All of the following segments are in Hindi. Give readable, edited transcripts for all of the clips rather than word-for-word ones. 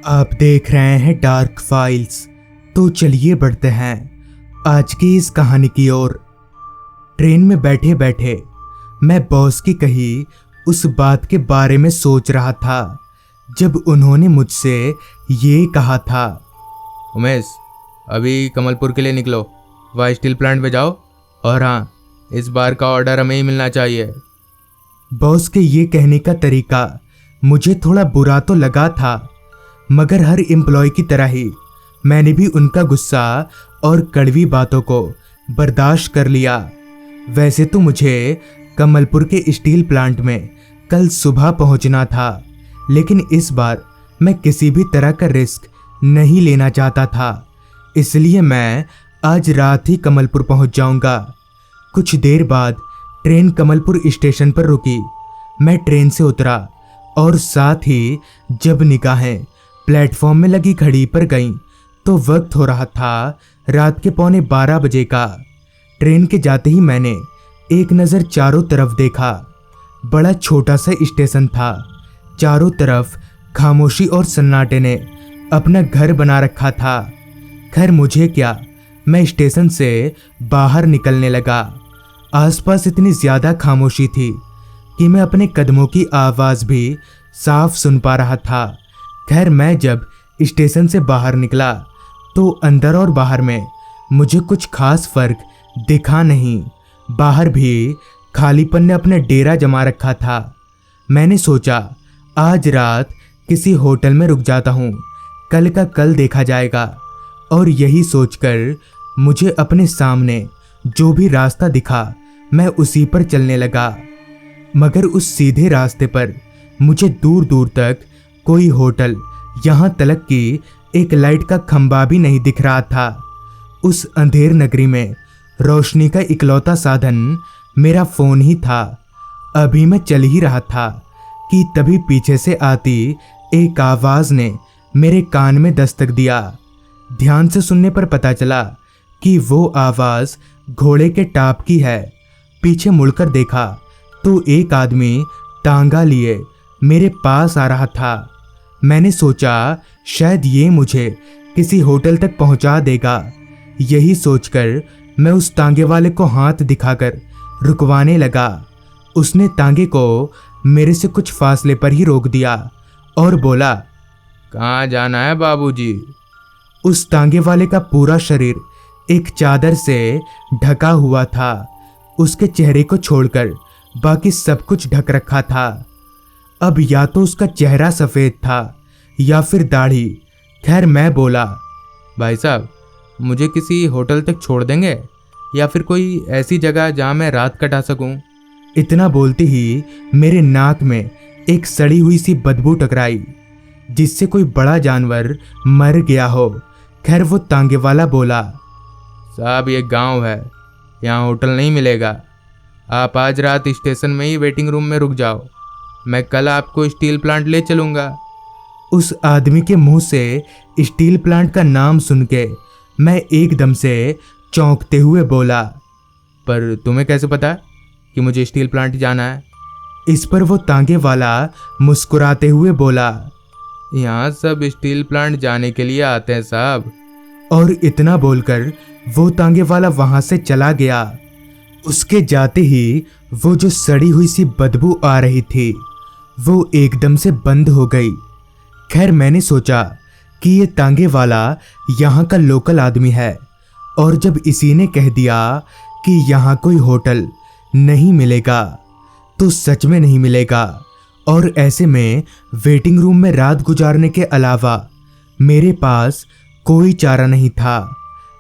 आप देख रहे हैं डार्क फाइल्स। तो चलिए बढ़ते हैं आज की इस कहानी की ओर। ट्रेन में बैठे बैठे मैं बॉस की कही उस बात के बारे में सोच रहा था जब उन्होंने मुझसे ये कहा था, उमेश, अभी कमलपुर के लिए निकलो, वहाँ स्टील प्लांट में जाओ और हाँ, इस बार का ऑर्डर हमें ही मिलना चाहिए। बॉस के ये कहने का तरीका मुझे थोड़ा बुरा तो लगा था, मगर हर एम्प्लॉय की तरह ही मैंने भी उनका गुस्सा और कड़वी बातों को बर्दाश्त कर लिया। वैसे तो मुझे कमलपुर के स्टील प्लांट में कल सुबह पहुंचना था, लेकिन इस बार मैं किसी भी तरह का रिस्क नहीं लेना चाहता था, इसलिए मैं आज रात ही कमलपुर पहुंच जाऊंगा। कुछ देर बाद ट्रेन कमलपुर स्टेशन पर रुकी। मैं ट्रेन से उतरा और साथ ही जब निगाहें प्लेटफॉर्म में लगी घड़ी पर गईं तो वक्त हो रहा था रात के 11:15 बजे का। ट्रेन के जाते ही मैंने एक नज़र चारों तरफ देखा। बड़ा छोटा सा स्टेशन था। चारों तरफ खामोशी और सन्नाटे ने अपना घर बना रखा था। खैर मुझे क्या, मैं स्टेशन से बाहर निकलने लगा। आसपास इतनी ज़्यादा खामोशी थी कि मैं अपने कदमों की आवाज़ भी साफ सुन पा रहा था। खैर मैं जब स्टेशन से बाहर निकला तो अंदर और बाहर में मुझे कुछ खास फर्क दिखा नहीं। बाहर भी खालीपन ने अपना डेरा जमा रखा था। मैंने सोचा आज रात किसी होटल में रुक जाता हूँ, कल का कल देखा जाएगा। और यही सोचकर मुझे अपने सामने जो भी रास्ता दिखा मैं उसी पर चलने लगा। मगर उस सीधे रास्ते पर मुझे दूर दूर तक कोई होटल, यहाँ तक कि एक लाइट का खंबा भी नहीं दिख रहा था। उस अंधेर नगरी में रोशनी का इकलौता साधन मेरा फ़ोन ही था। अभी मैं चल ही रहा था कि तभी पीछे से आती एक आवाज़ ने मेरे कान में दस्तक दिया। ध्यान से सुनने पर पता चला कि वो आवाज़ घोड़े के टाप की है। पीछे मुड़कर देखा तो एक आदमी तांगा लिए मेरे पास आ रहा था। मैंने सोचा शायद ये मुझे किसी होटल तक पहुंचा देगा। यही सोचकर मैं उस तांगे वाले को हाथ दिखाकर रुकवाने लगा। उसने तांगे को मेरे से कुछ फासले पर ही रोक दिया और बोला, कहाँ जाना है बाबूजी? उस तांगे वाले का पूरा शरीर एक चादर से ढका हुआ था। उसके चेहरे को छोड़कर बाकी सब कुछ ढक रखा था। अब या तो उसका चेहरा सफ़ेद था या फिर दाढ़ी। खैर मैं बोला, भाई साहब, मुझे किसी होटल तक छोड़ देंगे या फिर कोई ऐसी जगह जहाँ मैं रात कटा सकूं? इतना बोलते ही मेरे नाक में एक सड़ी हुई सी बदबू टकराई, जिससे कोई बड़ा जानवर मर गया हो। खैर वो तांगे वाला बोला, साहब ये गांव है, यहाँ होटल नहीं मिलेगा। आप आज रात स्टेशन में ही वेटिंग रूम में रुक जाओ, मैं कल आपको स्टील प्लांट ले चलूँगा। उस आदमी के मुंह से स्टील प्लांट का नाम सुन के मैं एकदम से चौंकते हुए बोला, पर तुम्हें कैसे पता कि मुझे स्टील प्लांट जाना है? इस पर वो तांगे वाला मुस्कुराते हुए बोला, यहाँ सब स्टील प्लांट जाने के लिए आते हैं साहब। और इतना बोलकर वो तांगे वाला वहां से चला गया। उसके जाते ही वो जो सड़ी हुई सी बदबू आ रही थी वो एकदम से बंद हो गई। खैर मैंने सोचा कि ये तांगे वाला यहाँ का लोकल आदमी है, और जब इसी ने कह दिया कि यहाँ कोई होटल नहीं मिलेगा तो सच में नहीं मिलेगा। और ऐसे में वेटिंग रूम में रात गुजारने के अलावा मेरे पास कोई चारा नहीं था।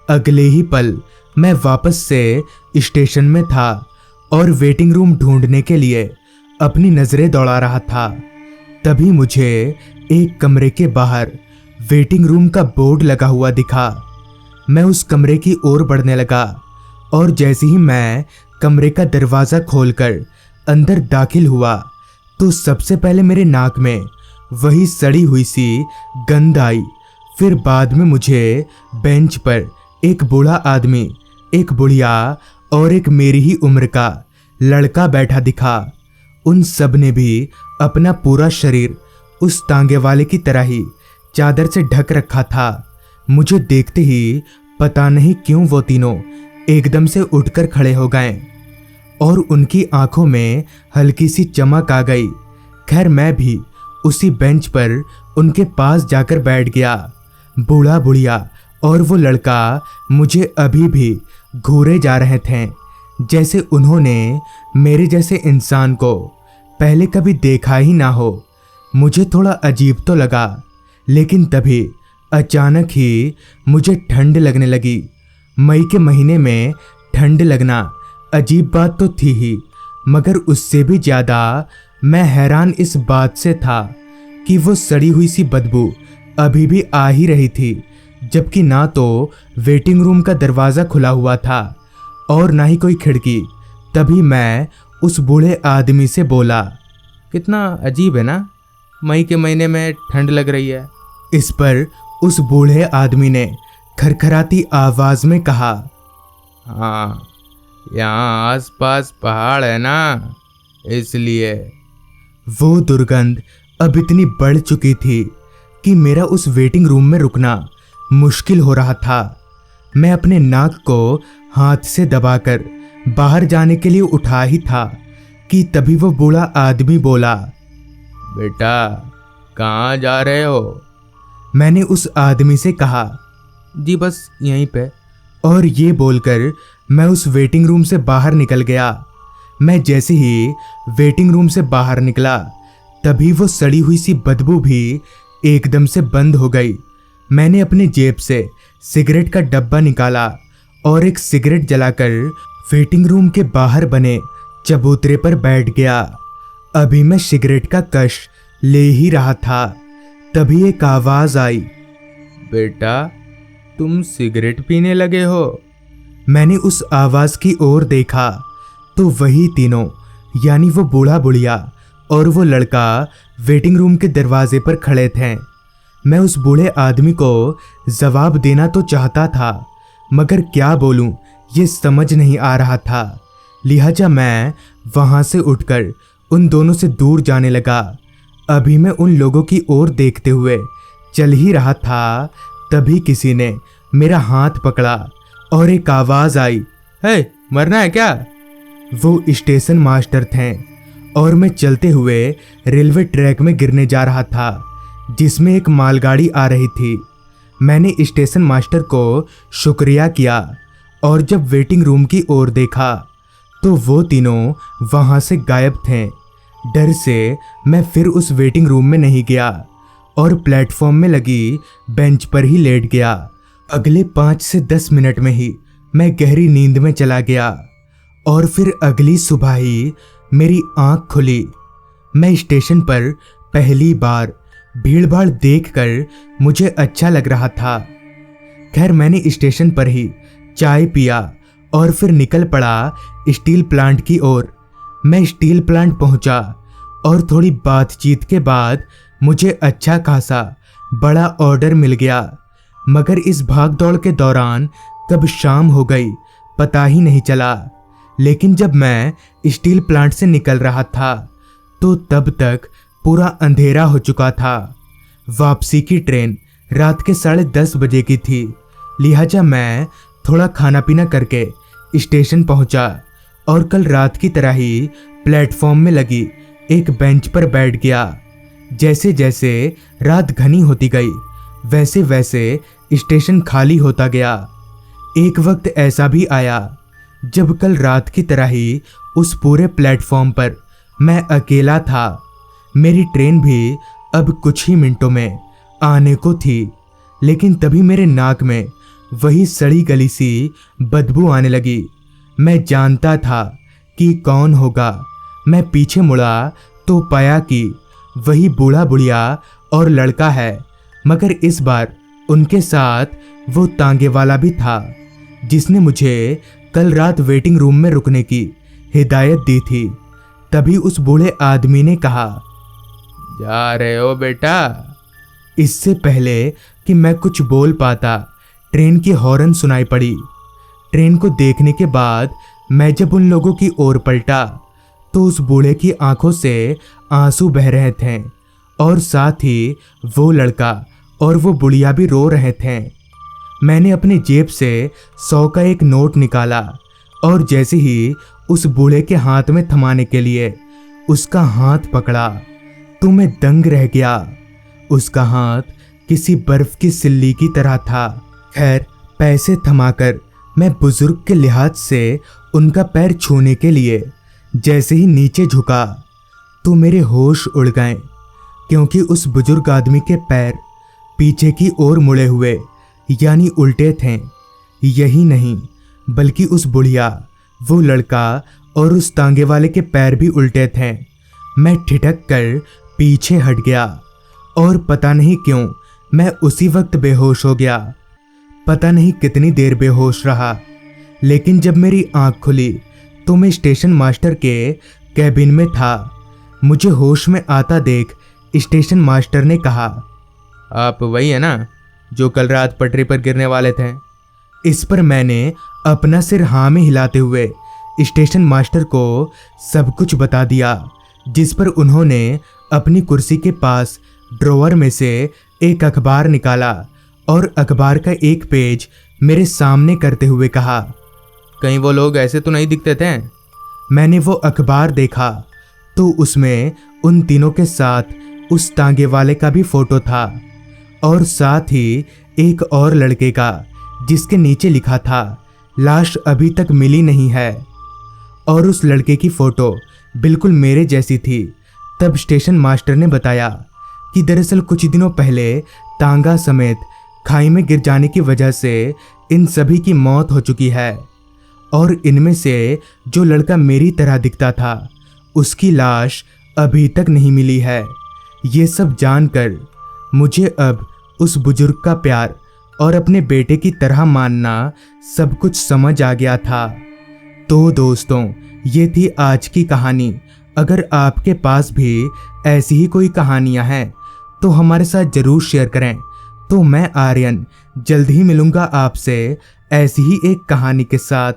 अगले ही पल मैं वापस से स्टेशन में था और वेटिंग रूम ढूंढने के लिए अपनी नज़रें दौड़ा रहा था। तभी मुझे एक कमरे के बाहर वेटिंग रूम का बोर्ड लगा हुआ दिखा। मैं उस कमरे की ओर बढ़ने लगा और जैसे ही मैं कमरे का दरवाज़ा खोलकर अंदर दाखिल हुआ तो सबसे पहले मेरे नाक में वही सड़ी हुई सी गंध आई। फिर बाद में मुझे बेंच पर एक बूढ़ा आदमी, एक बुढ़िया और एक मेरी ही उम्र का लड़का बैठा दिखा। उन सब ने भी अपना पूरा शरीर उस तांगे वाले की तरह ही चादर से ढक रखा था। मुझे देखते ही पता नहीं क्यों वो तीनों एकदम से उठकर खड़े हो गए और उनकी आंखों में हल्की सी चमक आ गई। खैर मैं भी उसी बेंच पर उनके पास जाकर बैठ गया। बूढ़ा बुढ़िया और वो लड़का मुझे अभी भी घूरे जा रहे थे, जैसे उन्होंने मेरे जैसे इंसान को पहले कभी देखा ही ना हो। मुझे थोड़ा अजीब तो लगा, लेकिन तभी अचानक ही मुझे ठंड लगने लगी। मई के महीने में ठंड लगना अजीब बात तो थी ही, मगर उससे भी ज़्यादा मैं हैरान इस बात से था कि वो सड़ी हुई सी बदबू अभी भी आ ही रही थी, जबकि ना तो वेटिंग रूम का दरवाज़ा खुला हुआ था और ना ही कोई खिड़की। तभी मैं उस बूढ़े आदमी से बोला, कितना अजीब है ना, मई के महीने में ठंड लग रही है। इस पर उस बूढ़े आदमी ने खरखराती आवाज में कहा, हाँ, यहाँ आसपास पहाड़ है ना, इसलिए। वो दुर्गंध अब इतनी बढ़ चुकी थी कि मेरा उस वेटिंग रूम में रुकना मुश्किल हो रहा था। मैं अपने नाक को हाथ से दबाकर बाहर जाने के लिए उठा ही था कि तभी वो बूढ़ा आदमी बोला, बेटा कहाँ जा रहे हो? मैंने उस आदमी से कहा, जी बस यहीं पे। और ये बोलकर मैं उस वेटिंग रूम से बाहर निकल गया। मैं जैसे ही वेटिंग रूम से बाहर निकला, तभी वो सड़ी हुई सी बदबू भी एकदम से बंद हो गई। मैंने अपनी जेब से सिगरेट का डब्बा निकाला और एक सिगरेट जलाकर वेटिंग रूम के बाहर बने चबूतरे पर बैठ गया। अभी मैं सिगरेट का कश ले ही रहा था, तभी एक आवाज आई, बेटा तुम सिगरेट पीने लगे हो? मैंने उस आवाज की ओर देखा तो वही तीनों, यानी वो बूढ़ा बुढ़िया और वो लड़का वेटिंग रूम के दरवाजे पर खड़े थे। मैं उस बूढ़े आदमी को जवाब देना तो चाहता था, मगर क्या बोलूं ये समझ नहीं आ रहा था। लिहाजा मैं वहां से उठकर उन दोनों से दूर जाने लगा। अभी मैं उन लोगों की ओर देखते हुए चल ही रहा था, तभी किसी ने मेरा हाथ पकड़ा और एक आवाज आई, हे, मरना है क्या? वो स्टेशन मास्टर थे और मैं चलते हुए रेलवे ट्रैक में गिरने जा रहा था, जिसमें एक मालगाड़ी आ रही थी। मैंने स्टेशन मास्टर को शुक्रिया किया और जब वेटिंग रूम की ओर देखा तो वो तीनों वहां से गायब थे। डर से मैं फिर उस वेटिंग रूम में नहीं गया और प्लेटफॉर्म में लगी बेंच पर ही लेट गया। अगले 5 से 10 मिनट में ही मैं गहरी नींद में चला गया और फिर अगली सुबह ही मेरी आंख खुली। मैं स्टेशन पर पहली बार भीड़ भाड़ देखकर मुझे अच्छा लग रहा था। खैर मैंने स्टेशन पर ही चाय पिया और फिर निकल पड़ा स्टील प्लांट की ओर। मैं स्टील प्लांट पहुंचा और थोड़ी बातचीत के बाद मुझे अच्छा खासा बड़ा ऑर्डर मिल गया, मगर इस भागदौड़ के दौरान कब शाम हो गई पता ही नहीं चला। लेकिन जब मैं स्टील प्लांट से निकल रहा था तो तब तक पूरा अंधेरा हो चुका था। वापसी की ट्रेन रात के 10:30 बजे की थी। लिहाजा मैं थोड़ा खाना पीना करके स्टेशन पहुंचा और कल रात की तरह ही प्लेटफॉर्म में लगी एक बेंच पर बैठ गया। जैसे जैसे रात घनी होती गई वैसे वैसे स्टेशन खाली होता गया। एक वक्त ऐसा भी आया जब कल रात की तरह ही उस पूरे प्लेटफॉर्म पर मैं अकेला था। मेरी ट्रेन भी अब कुछ ही मिनटों में आने को थी, लेकिन तभी मेरे नाक में वही सड़ी गली सी बदबू आने लगी। मैं जानता था कि कौन होगा। मैं पीछे मुड़ा तो पाया कि वही बूढ़ा बुढ़िया और लड़का है, मगर इस बार उनके साथ वो तांगे वाला भी था जिसने मुझे कल रात वेटिंग रूम में रुकने की हिदायत दी थी। तभी उस बूढ़े आदमी ने कहा, जा रहे हो बेटा? इससे पहले कि मैं कुछ बोल पाता ट्रेन की हॉर्न सुनाई पड़ी। ट्रेन को देखने के बाद मैं जब उन लोगों की ओर पलटा तो उस बूढ़े की आंखों से आंसू बह रहे थे और साथ ही वो लड़का और वो बुढ़िया भी रो रहे थे। मैंने अपनी जेब से 100 का एक नोट निकाला और जैसे ही उस बूढ़े के हाथ में थमाने के लिए उसका हाथ पकड़ा तो मैं दंग रह गया। उसका हाथ किसी बर्फ की सिल्ली की तरह था। खैर, पैसे थमाकर मैं बुजुर्ग के लिहाज से उनका पैर छूने के लिए जैसे ही नीचे झुका तो मेरे होश उड़ गए, क्योंकि उस बुजुर्ग आदमी के पैर पीछे की ओर मुड़े हुए यानी उल्टे थे। यही नहीं बल्कि उस बुढ़िया, वो लड़का और उस तांगे वाले के पैर भी उल्टे थे। मैं ठिठक कर पीछे हट गया और पता नहीं क्यों मैं उसी वक्त बेहोश हो गया। पता नहीं कितनी देर बेहोश रहा, लेकिन जब मेरी आंख खुली तो मैं स्टेशन मास्टर के कैबिन में था। मुझे होश में आता देख स्टेशन मास्टर ने कहा, आप वही है ना जो कल रात पटरी पर गिरने वाले थे? इस पर मैंने अपना सिर हाँ में हिलाते हुए स्टेशन मास्टर को सब कुछ बता दिया, जिस पर उन्होंने अपनी कुर्सी के पास ड्रॉवर में से एक अखबार निकाला और अखबार का एक पेज मेरे सामने करते हुए कहा, कहीं वो लोग ऐसे तो नहीं दिखते थे? मैंने वो अखबार देखा तो उसमें उन तीनों के साथ उस तांगे वाले का भी फोटो था और साथ ही एक और लड़के का, जिसके नीचे लिखा था लाश अभी तक मिली नहीं है। और उस लड़के की फोटो बिल्कुल मेरे जैसी थी। तब स्टेशन मास्टर ने बताया कि दरअसल कुछ दिनों पहले तांगा समेत खाई में गिर जाने की वजह से इन सभी की मौत हो चुकी है और इनमें से जो लड़का मेरी तरह दिखता था उसकी लाश अभी तक नहीं मिली है। ये सब जानकर मुझे अब उस बुजुर्ग का प्यार और अपने बेटे की तरह मानना सब कुछ समझ आ गया था। तो दोस्तों, ये थी आज की कहानी। अगर आपके पास भी ऐसी ही कोई कहानियां हैं तो हमारे साथ ज़रूर शेयर करें। तो मैं आर्यन जल्द ही मिलूंगा आपसे ऐसी ही एक कहानी के साथ।